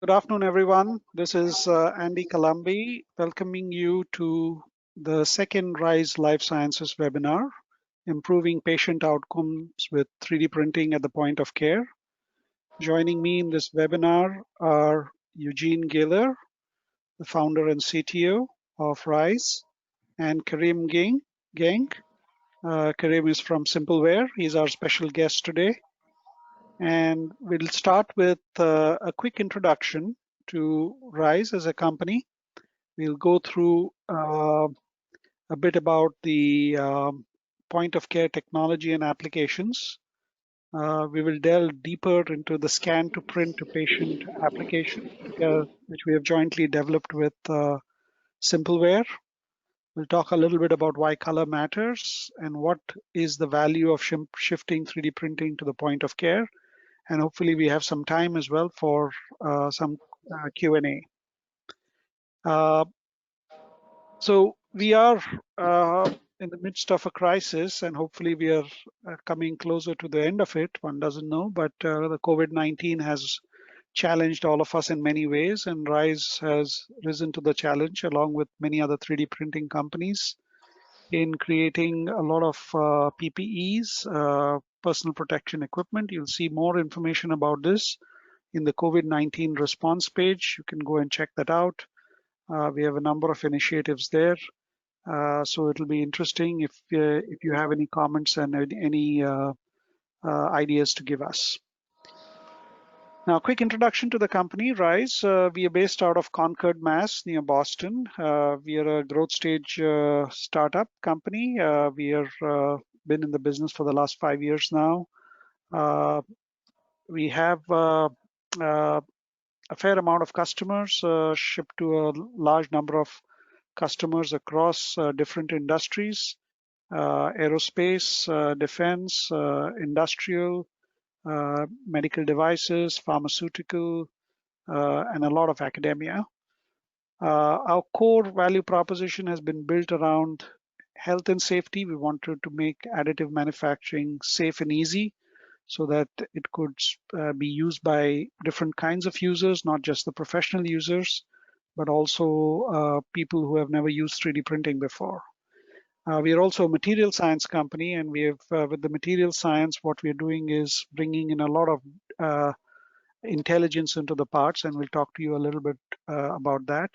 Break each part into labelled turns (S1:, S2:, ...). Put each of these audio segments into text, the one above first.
S1: Good afternoon, everyone. This is Andy Columbi welcoming you to the second RIZE Life Sciences webinar, Improving Patient Outcomes with 3D Printing at the Point of Care. Joining me in this webinar are Eugene Gaylor, the founder and CTO of RIZE, and Karim Gang. Karim is from Simpleware. He's our special guest today. And we'll start with a quick introduction to RIZE as a company. We'll go through a bit about the point of care technology and applications. We will delve deeper into the scan to print to patient application, which we have jointly developed with Simpleware. We'll talk a little bit about why color matters and what is the value of shifting 3D printing to the point of care. And hopefully we have some time as well for some Q&A. So we are in the midst of a crisis, and hopefully we are coming closer to the end of it. One doesn't know, but the COVID-19 has challenged all of us in many ways, and RIZE has risen to the challenge along with many other 3D printing companies in creating a lot of PPEs, personal protection equipment. You'll see more information about this in the COVID-19 response page. You can go and check that out. We have a number of initiatives there. So it'll be interesting if you have any comments and any ideas to give us. Now, quick introduction to the company, RIZE. We are based out of Concord, Mass, near Boston. We are a growth stage startup company. We have been in the business for the last 5 years now. We have a fair amount of customers, shipped to a large number of customers across different industries, aerospace, defense, industrial, medical devices, pharmaceutical, and a lot of academia. Our core value proposition has been built around health and safety. We wanted to make additive manufacturing safe and easy so that it could be used by different kinds of users, not just the professional users, but also people who have never used 3D printing before. We are also a material science company, and we have, with the material science, what we are doing is bringing in a lot of intelligence into the parts, and we'll talk to you a little bit about that.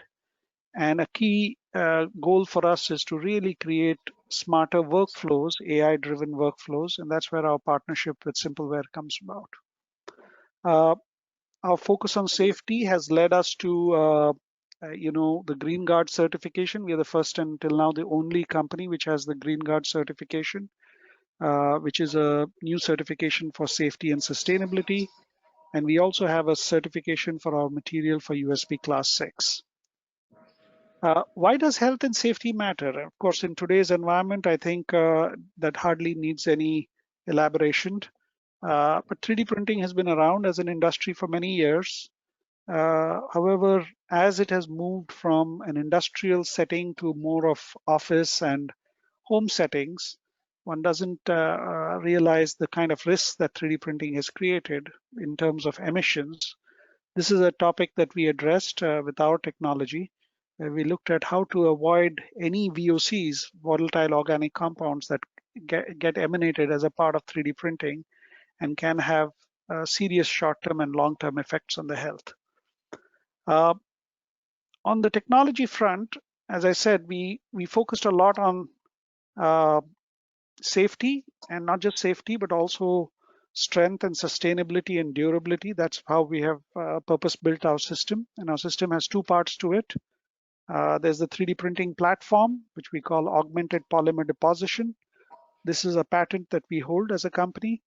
S1: And a key goal for us is to really create smarter workflows, AI-driven workflows, and that's where our partnership with Simpleware comes about. Our focus on safety has led us to the Green Guard certification. We are the first and till now the only company which has the Green Guard certification, which is a new certification for safety and sustainability. And we also have a certification for our material for USP Class 6. Why does health and safety matter? Of course, in today's environment, I think that hardly needs any elaboration. But 3D printing has been around as an industry for many years. However, as it has moved from an industrial setting to more of office and home settings, one doesn't realize the kind of risks that 3D printing has created in terms of emissions. This is a topic that we addressed with our technology, where we looked at how to avoid any VOCs, volatile organic compounds, that get emanated as a part of 3D printing and can have serious short-term and long-term effects on the health. On the technology front, as I said, we focused a lot on safety, and not just safety, but also strength and sustainability and durability. That's how we have purpose-built our system, and our system has two parts to it. There's the 3D printing platform, which we call augmented polymer deposition. This is a patent that we hold as a company.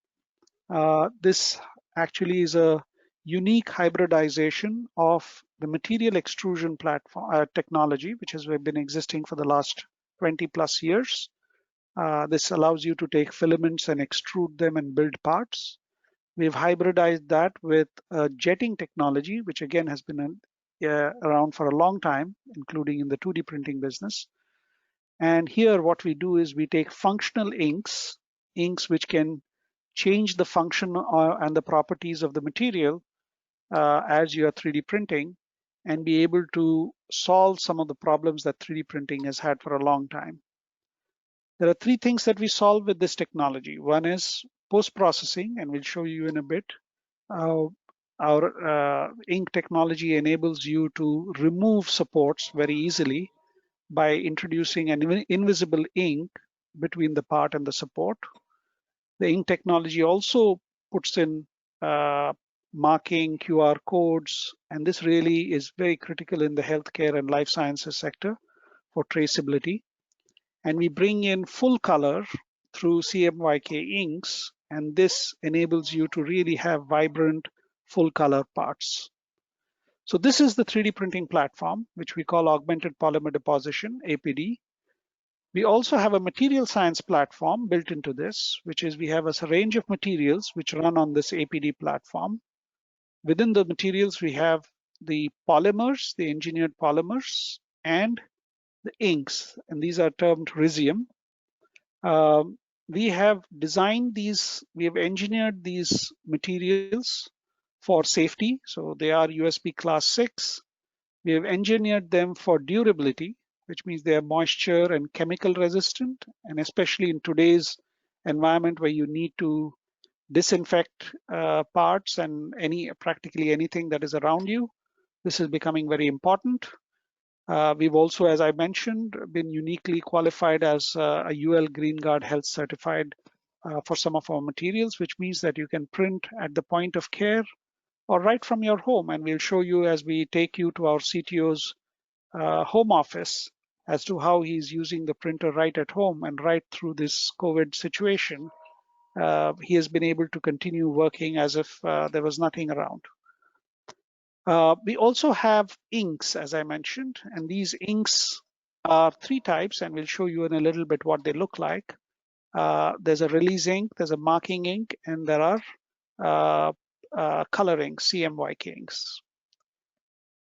S1: This actually is a unique hybridization of the material extrusion platform technology, which has been existing for the last 20 plus years. This allows you to take filaments and extrude them and build parts. We've hybridized that with jetting technology, which again has been around for a long time, including in the 2D printing business. And here what we do is we take functional inks which can change the function and the properties of the material, as you are 3D printing and be able to solve some of the problems that 3D printing has had for a long time. There are three things that we solve with this technology. One is post-processing, and we'll show you in a bit. Uh, our ink technology enables you to remove supports very easily by introducing an invisible ink between the part and the support. The ink technology also puts in marking, QR codes, and this really is very critical in the healthcare and life sciences sector for traceability. And we bring in full color through CMYK inks, and this enables you to really have vibrant full color parts. So this is the 3D printing platform, which we call Augmented Polymer Deposition, APD. We also have a material science platform built into this, which is we have a range of materials which run on this APD platform. Within the materials, we have the polymers, the engineered polymers, and the inks, and these are termed RIZE. We have designed these, we have engineered these materials for safety. So they are USB class 6. We have engineered them for durability, which means they are moisture and chemical resistant. And especially in today's environment where you need to disinfect parts and practically anything that is around you, this is becoming very important. We've also, as I mentioned, been uniquely qualified as a UL Green Guard Health certified for some of our materials, which means that you can print at the point of care or right from your home. And we'll show you as we take you to our CTO's home office as to how he's using the printer right at home and right through this COVID situation. He has been able to continue working as if there was nothing around. We also have inks, as I mentioned, and these inks are three types, and we'll show you in a little bit what they look like. There's a release ink, there's a marking ink, and there are color inks, CMYK inks.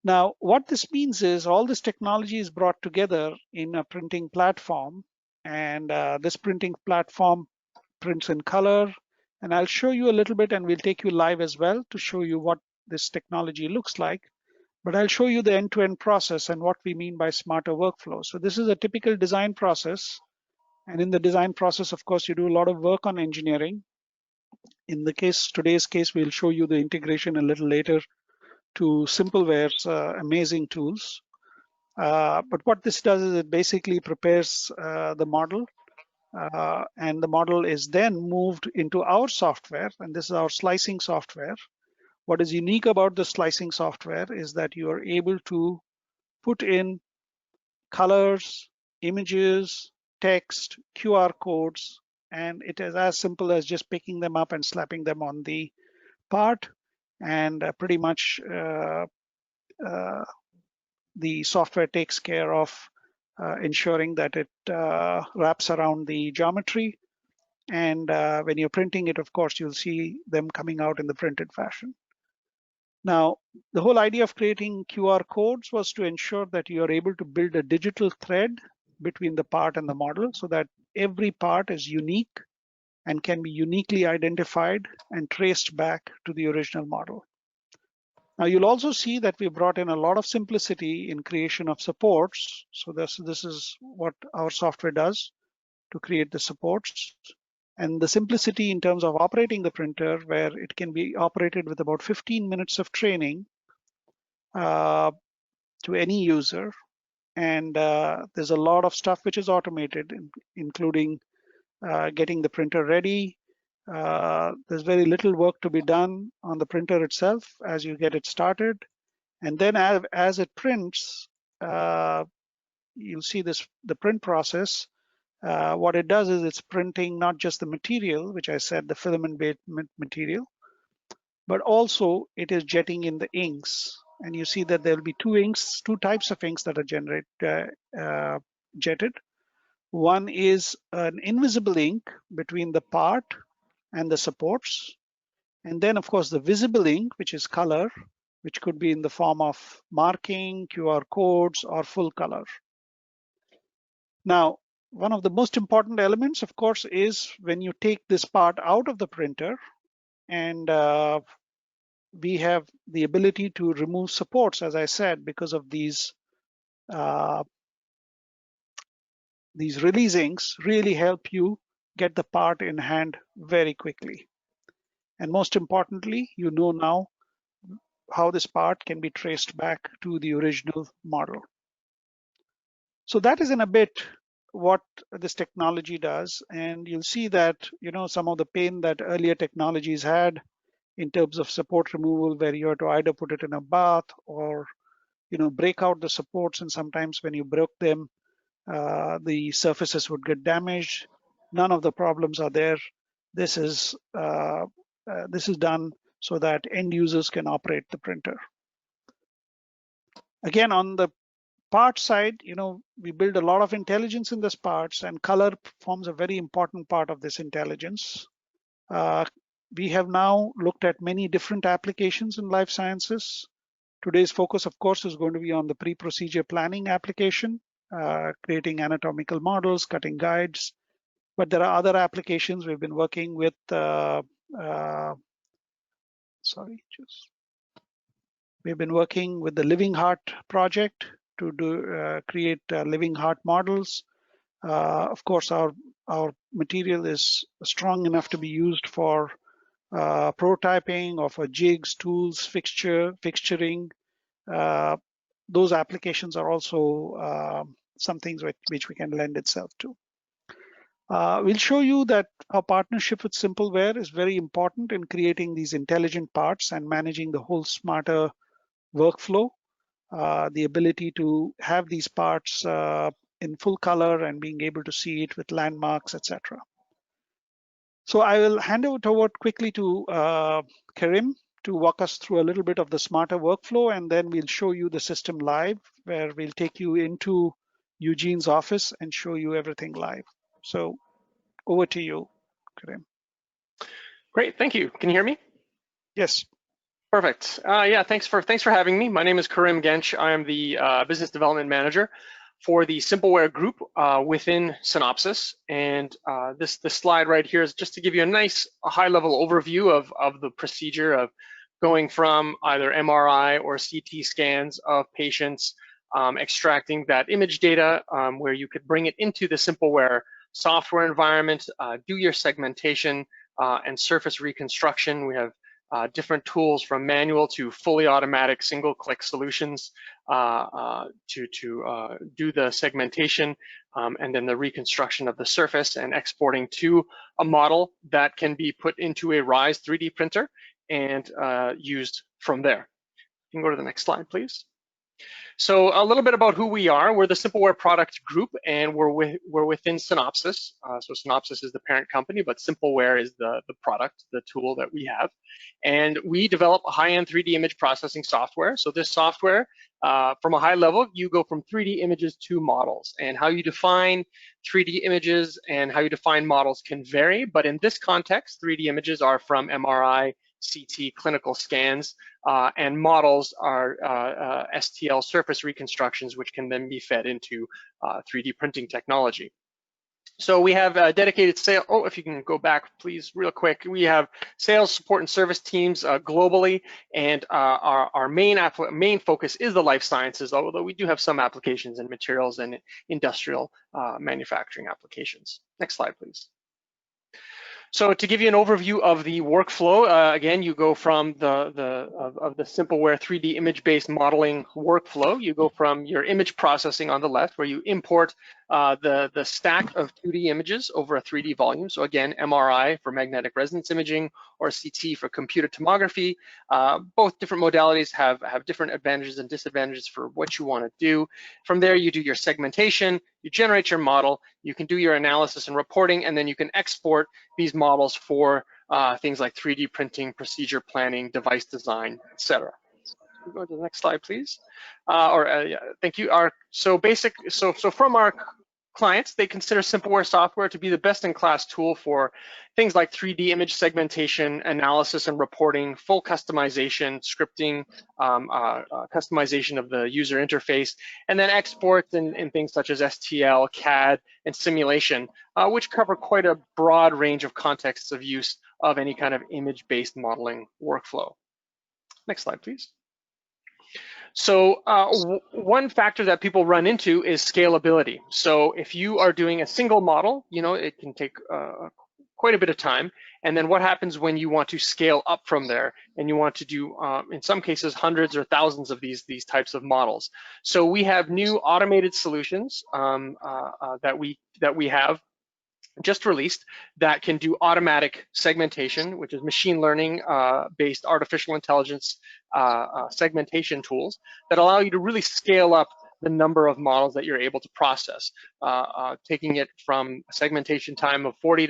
S1: Now, what this means is all this technology is brought together in a printing platform, and this printing platform prints in color. And I'll show you a little bit, and we'll take you live as well to show you what this technology looks like. But I'll show you the end-to-end process and what we mean by smarter workflow. So this is a typical design process. And in the design process, of course, you do a lot of work on engineering. In the today's case, we'll show you the integration a little later to Simpleware's amazing tools. But what this does is it basically prepares the model, and the model is then moved into our software, and this is our slicing software. What is unique about the slicing software is that you are able to put in colors, images, text, QR codes, and it is as simple as just picking them up and slapping them on the part, and pretty much the software takes care of ensuring that it wraps around the geometry. And when you're printing it, of course, you'll see them coming out in the printed fashion. Now, the whole idea of creating QR codes was to ensure that you are able to build a digital thread between the part and the model so that every part is unique and can be uniquely identified and traced back to the original model. Now, you'll also see that we brought in a lot of simplicity in creation of supports. So this is what our software does to create the supports. And the simplicity in terms of operating the printer, where it can be operated with about 15 minutes of training to any user. And there's a lot of stuff which is automated, including getting the printer ready. There's very little work to be done on the printer itself as you get it started. And then as it prints, you'll see the print process. What it does is it's printing not just the material, which I said, the filament-based material, but also it is jetting in the inks. And you see that there'll be two types of inks that are jetted. One is an invisible ink between the part and the supports. And then, of course, the visible ink, which is color, which could be in the form of marking, QR codes, or full color. Now, one of the most important elements, of course, is when you take this part out of the printer and we have the ability to remove supports, as I said, because of these releasings really help you get the part in hand very quickly. And most importantly, you know now how this part can be traced back to the original model. So that is in a bit what this technology does. And you'll see that, some of the pain that earlier technologies had in terms of support removal, where you had to either put it in a bath or, break out the supports. And sometimes when you broke them, the surfaces would get damaged. None of the problems are there. This is done so that end users can operate the printer. Again, on the part side, we build a lot of intelligence in this parts, and color forms a very important part of this intelligence. We have now looked at many different applications in life sciences. Today's focus, of course, is going to be on the pre-procedure planning application, creating anatomical models, cutting guides. But there are other applications. We've been working with, we've been working with the Living Heart project to create living heart models. Of course, our material is strong enough to be used for prototyping or for jigs, tools, fixturing. Those applications are also some things which we can lend itself to. We'll show you that our partnership with Simpleware is very important in creating these intelligent parts and managing the whole smarter workflow. The ability to have these parts in full color and being able to see it with landmarks, etc. So I will hand it over quickly to Karim to walk us through a little bit of the smarter workflow, and then we'll show you the system live, where we'll take you into Eugene's office and show you everything live. So over to you, Karim.
S2: Great, thank you. Can you hear me?
S1: Yes.
S2: Perfect. Yeah, thanks for having me. My name is Karim Gench. I am the business development manager for the Simpleware group within Synopsys. And this slide right here is just to give you a high-level overview of the procedure of going from either MRI or CT scans of patients, extracting that image data where you could bring it into the Simpleware software environment, do your segmentation and surface reconstruction. We have different tools from manual to fully automatic single-click solutions to do the segmentation and then the reconstruction of the surface and exporting to a model that can be put into a RIZE 3D printer and used from there. You can go to the next slide, please. So a little bit about who we are. We're the Simpleware product group, and we're within Synopsys. So Synopsys is the parent company, but Simpleware is the product, the tool that we have. And we develop a high-end 3D image processing software. So this software, from a high level, you go from 3D images to models. And how you define 3D images and how you define models can vary. But in this context, 3D images are from MRI, CT clinical scans, and models are STL surface reconstructions, which can then be fed into 3D printing technology. So we have a dedicated sales, if you can go back, please, real quick. We have sales, support, and service teams globally, and our main focus is the life sciences, although we do have some applications in materials and industrial manufacturing applications. Next slide, please. So to give you an overview of the workflow, again, you go from the Simpleware 3D image-based modeling workflow. You go from your image processing on the left, where you import the stack of 2D images over a 3D volume. So again, MRI for magnetic resonance imaging or CT for computer tomography. Both different modalities have different advantages and disadvantages for what you want to do. From there, you do your segmentation, you generate your model, you can do your analysis and reporting, and then you can export these models for things like 3D printing, procedure planning, device design, etc. Go to the next slide, please. Yeah, thank you. So from our clients, they consider Simpleware software to be the best-in-class tool for things like 3D image segmentation, analysis and reporting, full customization, scripting, customization of the user interface, and then exports in things such as STL, CAD, and simulation, which cover quite a broad range of contexts of use of any kind of image-based modeling workflow. Next slide, please. So one factor that people run into is scalability. So if you are doing a single model, it can take quite a bit of time. And then what happens when you want to scale up from there and you want to do, in some cases, hundreds or thousands of these types of models. So we have new automated solutions that we have just released that can do automatic segmentation, which is machine learning based artificial intelligence segmentation tools that allow you to really scale up the number of models that you're able to process, taking it from a segmentation time of 40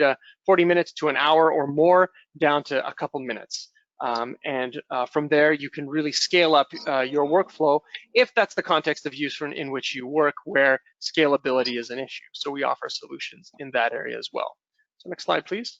S2: minutes to an hour or more down to a couple minutes. From there, you can really scale up your workflow if that's the context of use in which you work, where scalability is an issue. So we offer solutions in that area as well. So next slide, please.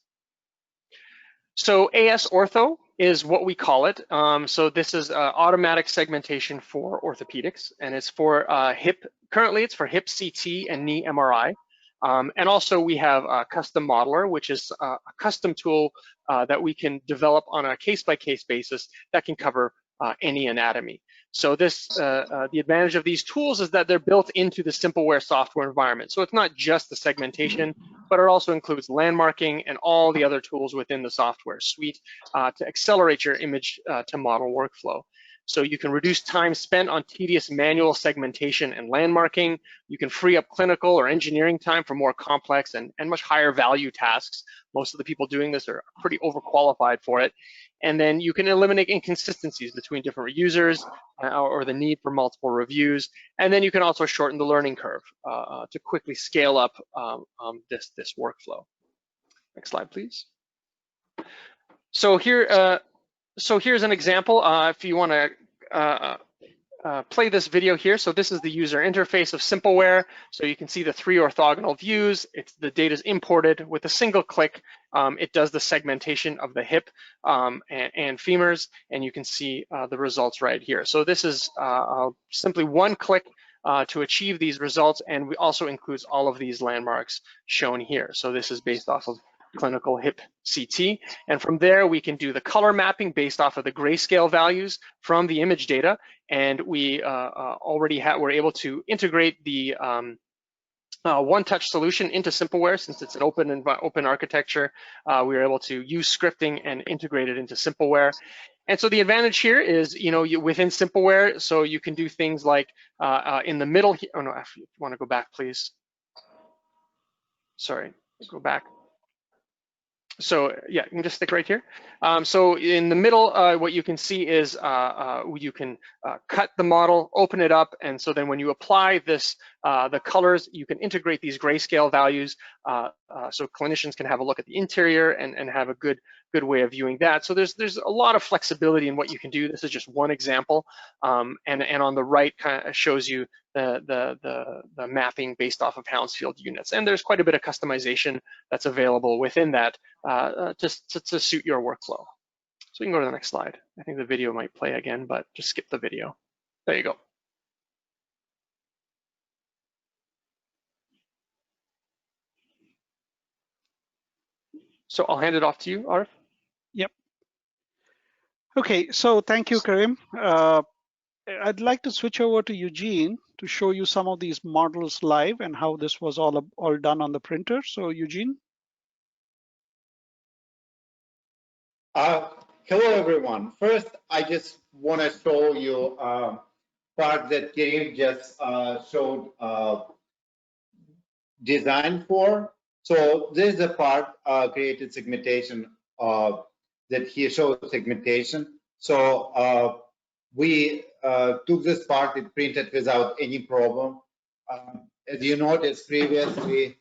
S2: So AS Ortho is what we call it. So this is automatic segmentation for orthopedics, and it's for hip. Currently, it's for hip CT and knee MRI. And also we have a custom modeler, which is a custom tool that we can develop on a case-by-case basis that can cover any anatomy. So this, the advantage of these tools is that they're built into the Simpleware software environment. So it's not just the segmentation, but it also includes landmarking and all the other tools within the software suite to accelerate your image to model workflow. So you can reduce time spent on tedious manual segmentation and landmarking. You can free up clinical or engineering time for more complex and much higher value tasks. Most of the people doing this are pretty overqualified for it. And then you can eliminate inconsistencies between different users or the need for multiple reviews. And then you can also shorten the learning curve to quickly scale up this workflow. Next slide, please. So here, so here's an example. If you want to play this video here. So this is the user interface of Simpleware. So you can see the 3 orthogonal views. The data is imported with a single click. It does the segmentation of the hip and femurs, and you can see the results right here. So this is simply one click to achieve these results, and we also includes all of these landmarks shown here. So this is based off of clinical hip CT, and from there we can do the color mapping based off of the grayscale values from the image data, and we we're able to integrate the one-touch solution into Simpleware. Since it's an open architecture, we were able to use scripting and integrate it into Simpleware. And so the advantage here is, within Simpleware, so you can do things like in the middle here. Oh no, if you want to go back, please. Sorry, go back. So yeah, you can just stick right here. So in the middle, what you can see is you can cut the model, open it up, and so then when you apply this, the colors, you can integrate these grayscale values so clinicians can have a look at the interior and have a good way of viewing that. So there's a lot of flexibility in what you can do. This is just one example, and on the right kind of shows you the mapping based off of Hounsfield units. And there's quite a bit of customization that's available within that to suit your workflow. So you can go to the next slide. I think the video might play again, but just skip the video. There you go. So I'll hand it off to you, Arif.
S1: Yep. Okay, so thank you, Karim. I'd like to switch over to Eugene to show you some of these models live and how this was all done on the printer. So Eugene.
S3: Hello, everyone. First, I just want to show you part that Karim just showed design for. So this is a part created segmentation that he showed segmentation. So we took this part, it printed without any problem. As you noticed previously,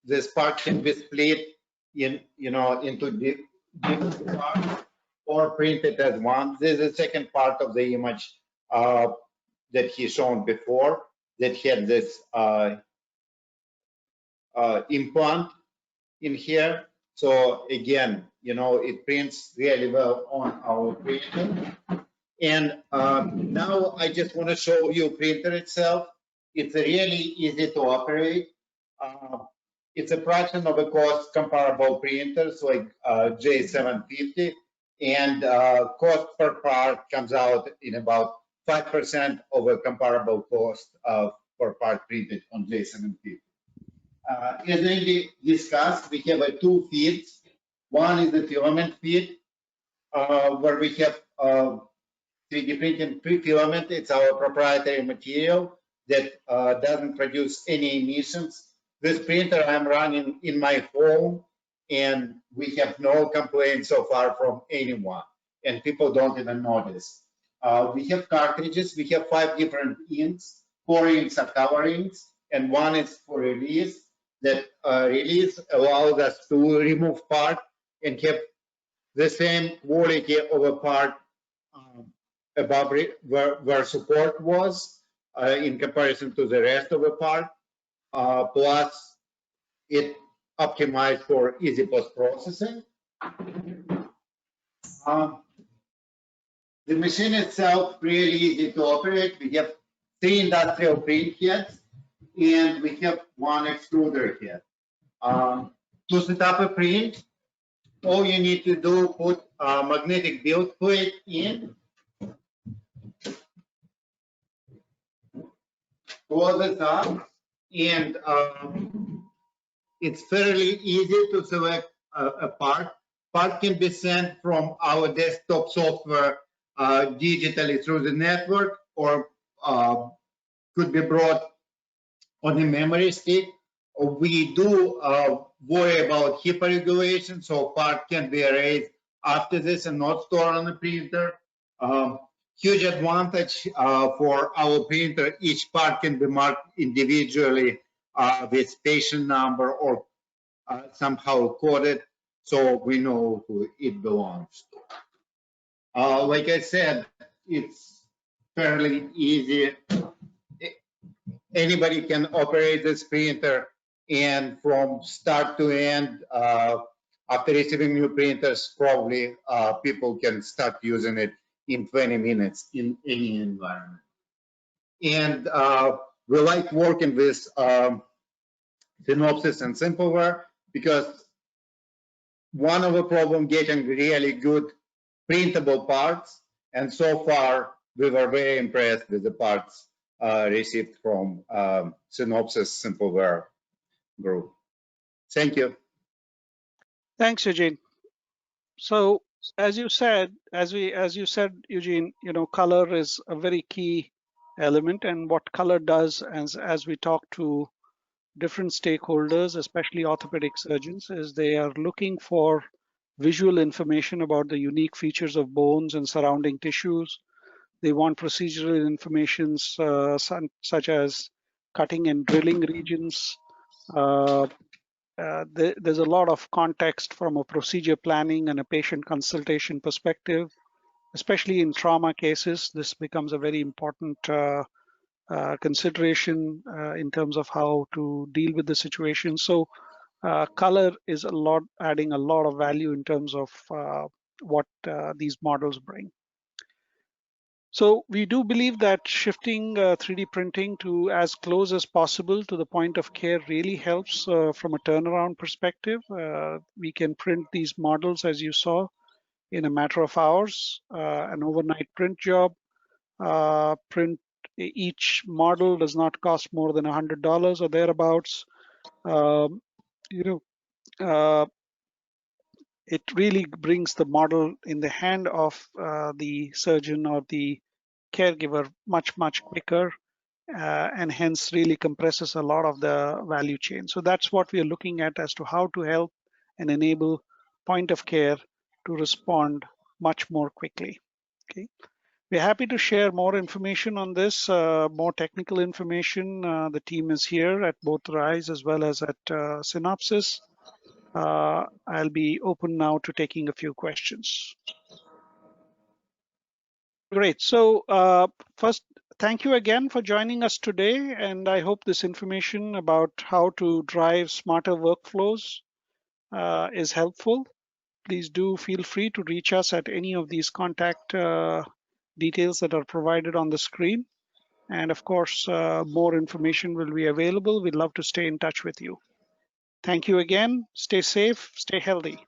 S3: this part can be split into different parts or printed as one. This is the second part of the image that he shown before that had this implant in here. So again, it prints really well on our printer. And now I just want to show you printer itself. It's really easy to operate. It's a fraction of a cost comparable printers like J750, and cost per part comes out in about 5% of a comparable cost per part printed on JSON and PIP. As Andy discussed, we have two feeds. One is the filament feed, where we have 3D printing pre-filament. It's our proprietary material that doesn't produce any emissions. This printer I'm running in my home, and we have no complaints so far from anyone, and people don't even notice. We have cartridges. We have 5 different inks. 4 inks are color inks, and 1 is for release. That release allows us to remove part and have the same quality of a part above where support was in comparison to the rest of the part. Plus, it optimized for easy post-processing. The machine itself really easy to operate. We have 3 industrial print heads, and we have 1 extruder head. To set up a print, all you need to do, put a magnetic build plate in, close it up, and it's fairly easy to select a part. Part can be sent from our desktop software digitally through the network, or could be brought on a memory stick. We do worry about HIPAA regulation, so part can be erased after this and not stored on the printer. Huge advantage for our printer, each part can be marked individually with patient number or somehow coded, so we know who it belongs to. Like I said, it's fairly easy. Anybody can operate this printer, and from start to end, after receiving new printers, probably people can start using it in 20 minutes in any environment. And we like working with Synopsys and Simpleware, because one of the problems getting really good printable parts, and so far we were very impressed with the parts received from Synopsys Simpleware group. Thank you.
S1: Thanks, Eugene. So as you said, Eugene, color is a very key element, and what color does, as we talk to different stakeholders, especially orthopedic surgeons, is they are looking for visual information about the unique features of bones and surrounding tissues. They want procedural information such as cutting and drilling regions. There's a lot of context from a procedure planning and a patient consultation perspective, especially in trauma cases. This becomes a very important consideration in terms of how to deal with the situation. So color is adding a lot of value in terms of what these models bring. So we do believe that shifting 3D printing to as close as possible to the point of care really helps from a turnaround perspective. We can print these models, as you saw, in a matter of hours, an overnight print job. Each model does not cost more than $100 or thereabouts. It really brings the model in the hand of the surgeon or the caregiver much quicker, and hence really compresses a lot of the value chain. So that's what we are looking at as to how to help and enable point of care to respond much more quickly. Okay. We're happy to share more information on this, more technical information. The team is here at both RIZE as well as at Synopsys. I'll be open now to taking a few questions. Great. So first, thank you again for joining us today, and I hope this information about how to drive smarter workflows is helpful. Please do feel free to reach us at any of these contact details that are provided on the screen. And of course, more information will be available. We'd love to stay in touch with you. Thank you again. Stay safe, stay healthy.